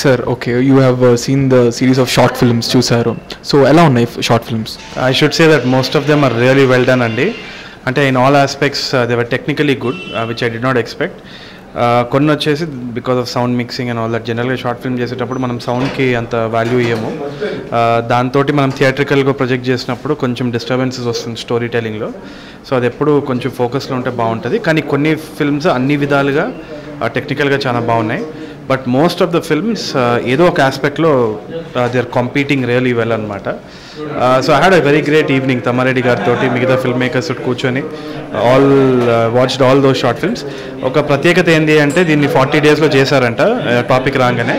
Sir okay you have seen the series of short films చూసారు. So ఎలా ఉన్నాయి short films? I should say that most of them are really well done అండి. అంటే in all aspects they were technically good, which I did not expect. కొన్ని వచ్చేసి because of sound mixing and all that. జనరల్గా short film చేసేటప్పుడు మనం సౌండ్కి అంత value ఇయ్యము. దాంతో మనం థియేట్రికల్గా ప్రొజెక్ట్ చేసినప్పుడు కొంచెం డిస్టర్బెన్సెస్ వస్తుంది స్టోరీ టెలింగ్లో. సో అది ఎప్పుడు కొంచెం ఫోకస్లో ఉంటే బాగుంటుంది. కానీ కొన్ని ఫిల్మ్స్ అన్ని విధాలుగా టెక్నికల్గా చాలా బాగున్నాయి. But most of the films ఏదో ఒక ఆస్పెక్ట్లో they are competing really well అనమాట. So I had a very great evening Tammareddy గారితో మిగతా ఫిల్మ్ మేకర్స్ కూర్చొని watched all those short films. ఒక ప్రత్యేకత ఏంటి అంటే దీన్ని 40 daysలో చేశారంట టాపిక్ రాగానే.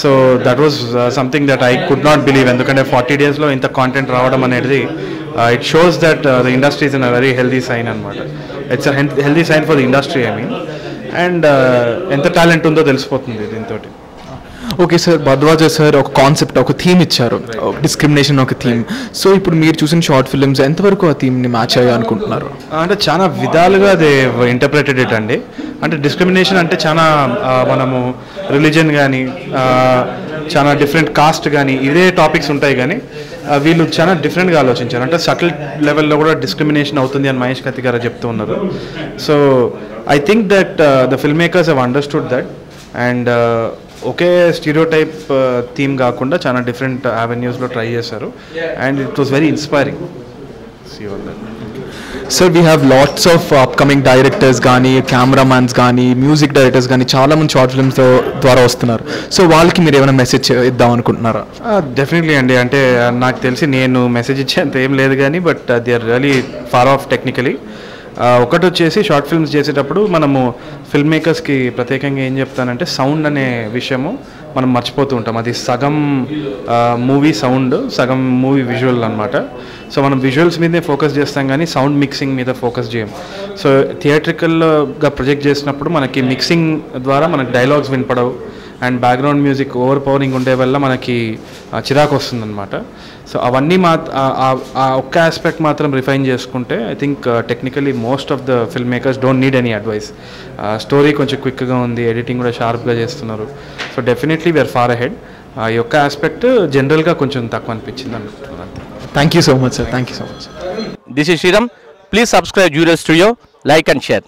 So that was something that I could not believe. ఎందుకంటే 40 daysలో ఇంత కాంటెంట్ రావడం అనేది it shows that the industry is in a very healthy sign అనమాట. It's a healthy sign for the industry I mean. And ఎంత talent ఉందో తెలిసిపోతుంది దీంతో. ఓకే సార్, భరద్వాజ సార్ ఒక కాన్సెప్ట్, ఒక థీమ్ ఇచ్చారు, డిస్క్రిమినేషన్ ఒక థీమ్. సో ఇప్పుడు మీరు చూసిన షార్ట్ ఫిల్మ్స్ ఎంతవరకు ఆ థీమ్ని మ్యాచ్ అయ్యా అనుకుంటున్నారు? అంటే చాలా విధాలుగా అదే ఇంటర్ప్రిటెడ్ ఇట్ అండి. అంటే డిస్క్రిమినేషన్ అంటే చాలా మనము రిలీజన్ కానీ చాలా డిఫరెంట్ కాస్ట్ కానీ ఇదే టాపిక్స్ ఉంటాయి. కానీ వీళ్ళు చాలా డిఫరెంట్గా ఆలోచించారు. అంటే సటిల్ లెవెల్లో కూడా డిస్క్రిమినేషన్ అవుతుంది అని మహేష్ కత్తి గారు చెప్తూ ఉన్నారు. So I think that the film makers have understood that. And okay stereotype theme కాకుండా చాలా డిఫరెంట్ అవెన్యూస్లో ట్రై చేశారు. And it was very inspiring. Sir we have lots of upcoming directors కానీ, కెమెరామ్యాన్స్ కానీ, మ్యూజిక్ డైరెక్టర్స్ కానీ చాలామంది short films ద్వారా వస్తున్నారు. So వాళ్ళకి మీరు ఏమైనా మెసేజ్ ఇద్దాం అనుకుంటున్నారా? డెఫినెట్లీ అండి. అంటే నాకు తెలిసి నేను మెసేజ్ ఇచ్చేంత ఏం లేదు కానీ but they are really far off technically. ఒకటి వచ్చేసి షార్ట్ ఫిల్మ్స్ చేసేటప్పుడు మనము ఫిల్మ్ మేకర్స్కి ప్రత్యేకంగా ఏం చెప్తానంటే సౌండ్ అనే విషయము మనం మర్చిపోతూ ఉంటాం. అది సగం మూవీ సౌండ్, సగం మూవీ విజువల్ అనమాట. సో మనం విజువల్స్ మీదే ఫోకస్ చేస్తాం కానీ సౌండ్ మిక్సింగ్ మీద ఫోకస్ చేయం. సో థియేట్రికల్గా ప్రొజెక్ట్ చేసినప్పుడు మనకి మిక్సింగ్ ద్వారా మనకి డైలాగ్స్ వినపడవు and background music overpowering ఉండే వల్ల మనకి చిరాకు వస్తుందన్నమాట. సో అవన్నీ ఆ ఒక్క ఆస్పెక్ట్ మాత్రం రిఫైన్ చేసుకుంటే I think technically most of the film makers don't need any advice. Story కొంచెం క్విక్గా ఉంది, ఎడిటింగ్ కూడా షార్ప్గా చేస్తున్నారు. So definitely we're far ahead. ఈ యొక్క ఆస్పెక్ట్ జనరల్గా కొంచెం తక్కువ అనిపించింది అనుకుంటున్నాను. Thank you so much sir. Thank you so much. This is Sriram. Please subscribe Jewel Studio, like and share.